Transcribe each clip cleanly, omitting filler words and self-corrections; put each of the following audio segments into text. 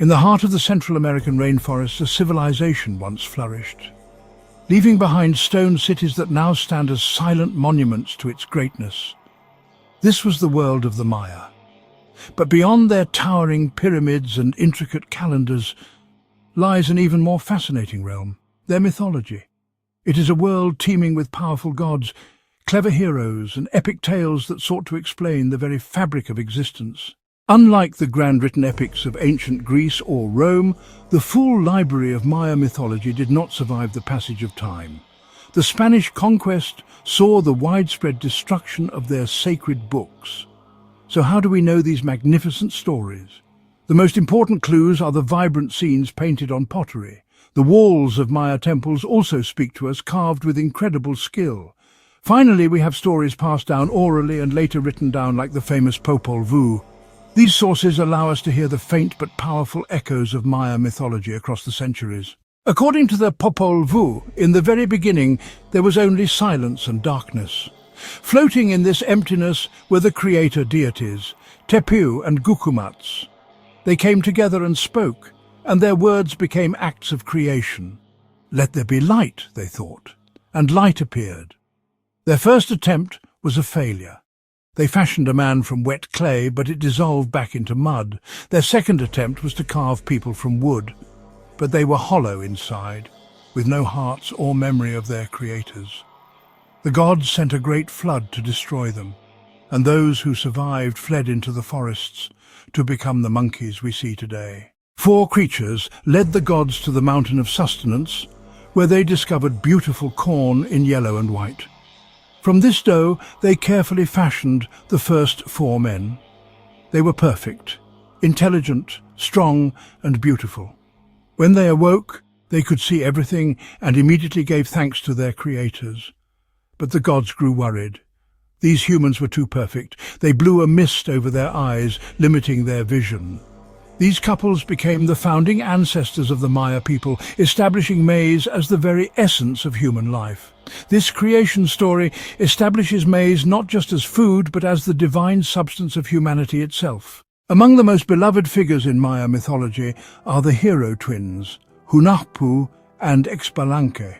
In the heart of the Central American rainforest, a civilization once flourished, leaving behind stone cities that now stand as silent monuments to its greatness. This was the world of the Maya. But beyond their towering pyramids and intricate calendars lies an even more fascinating realm, their mythology. It is a world teeming with powerful gods, clever heroes, and epic tales that sought to explain the very fabric of existence. Unlike the grand written epics of ancient Greece or Rome, the full library of Maya mythology did not survive the passage of time. The Spanish conquest saw the widespread destruction of their sacred books. So how do we know these magnificent stories? The most important clues are the vibrant scenes painted on pottery. The walls of Maya temples also speak to us, carved with incredible skill. Finally, we have stories passed down orally and later written down, like the famous Popol Vuh. These sources allow us to hear the faint but powerful echoes of Maya mythology across the centuries. According to the Popol Vuh, in the very beginning there was only silence and darkness. Floating in this emptiness were the creator deities, Tepu and Gukumats. They came together and spoke, and their words became acts of creation. Let there be light, they thought, and light appeared. Their first attempt was a failure. They fashioned a man from wet clay, but it dissolved back into mud. Their second attempt was to carve people from wood, but they were hollow inside, with no hearts or memory of their creators. The gods sent a great flood to destroy them, and those who survived fled into the forests to become the monkeys we see today. 4 creatures led the gods to the mountain of sustenance, where they discovered beautiful corn in yellow and white. From this dough they carefully fashioned the first 4 men. They were perfect, intelligent, strong, and beautiful. When they awoke, they could see everything and immediately gave thanks to their creators. But the gods grew worried. These humans were too perfect. They blew a mist over their eyes, limiting their vision. These couples became the founding ancestors of the Maya people, establishing maize as the very essence of human life. This creation story establishes maize not just as food, but as the divine substance of humanity itself. Among the most beloved figures in Maya mythology are the hero twins, Hunahpu and Xbalanque.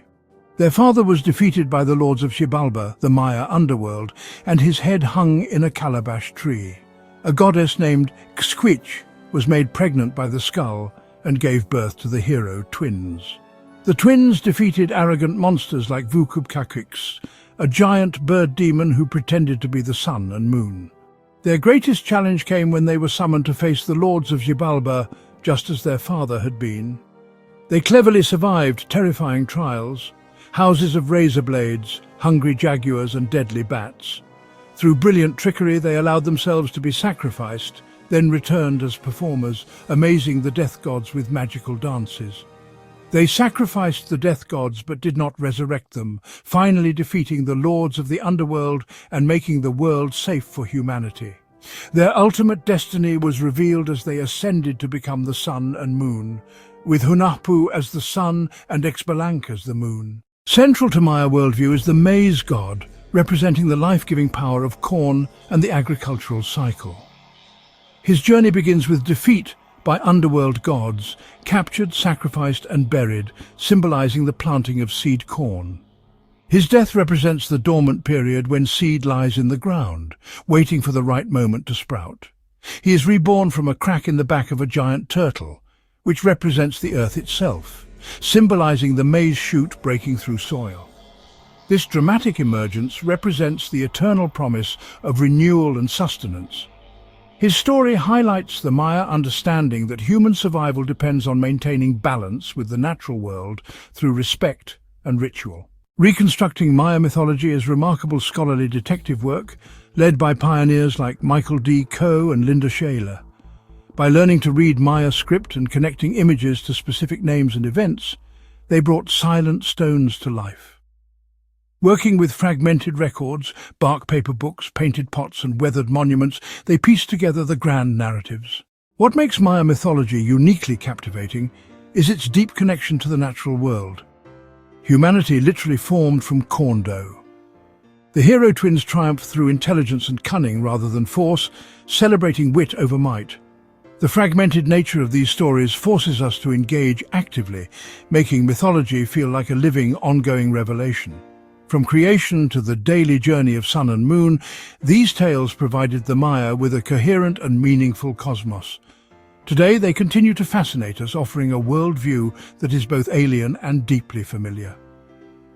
Their father was defeated by the lords of Xibalba, the Maya underworld, and his head hung in a calabash tree. A goddess named Xquich was made pregnant by the skull and gave birth to the hero twins. The twins defeated arrogant monsters like Vukubkakix, a giant bird demon who pretended to be the sun and moon. Their greatest challenge came when they were summoned to face the lords of Xibalba, just as their father had been. They cleverly survived terrifying trials, houses of razor blades, hungry jaguars and deadly bats. Through brilliant trickery they allowed themselves to be sacrificed, then returned as performers, amazing the death gods with magical dances. They sacrificed the death gods but did not resurrect them, finally defeating the lords of the underworld and making the world safe for humanity. Their ultimate destiny was revealed as they ascended to become the sun and moon, with Hunahpu as the sun and Xbalanque as the moon. Central to Maya worldview is the maize god, representing the life-giving power of corn and the agricultural cycle. His journey begins with defeat by underworld gods, captured, sacrificed and buried, symbolizing the planting of seed corn. His death represents the dormant period when seed lies in the ground, waiting for the right moment to sprout. He is reborn from a crack in the back of a giant turtle, which represents the earth itself, symbolizing the maize shoot breaking through soil. This dramatic emergence represents the eternal promise of renewal and sustenance. His story highlights the Maya understanding that human survival depends on maintaining balance with the natural world through respect and ritual. Reconstructing Maya mythology is remarkable scholarly detective work led by pioneers like Michael D. Coe and Linda Shaler. By learning to read Maya script and connecting images to specific names and events, they brought silent stones to life. Working with fragmented records, bark paper books, painted pots and weathered monuments, they pieced together the grand narratives. What makes Maya mythology uniquely captivating is its deep connection to the natural world. Humanity literally formed from corn dough. The hero twins triumph through intelligence and cunning rather than force, celebrating wit over might. The fragmented nature of these stories forces us to engage actively, making mythology feel like a living, ongoing revelation. From creation to the daily journey of sun and moon, these tales provided the Maya with a coherent and meaningful cosmos. Today, they continue to fascinate us, offering a worldview that is both alien and deeply familiar.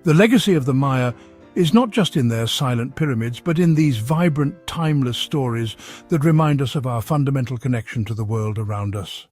The legacy of the Maya is not just in their silent pyramids, but in these vibrant, timeless stories that remind us of our fundamental connection to the world around us.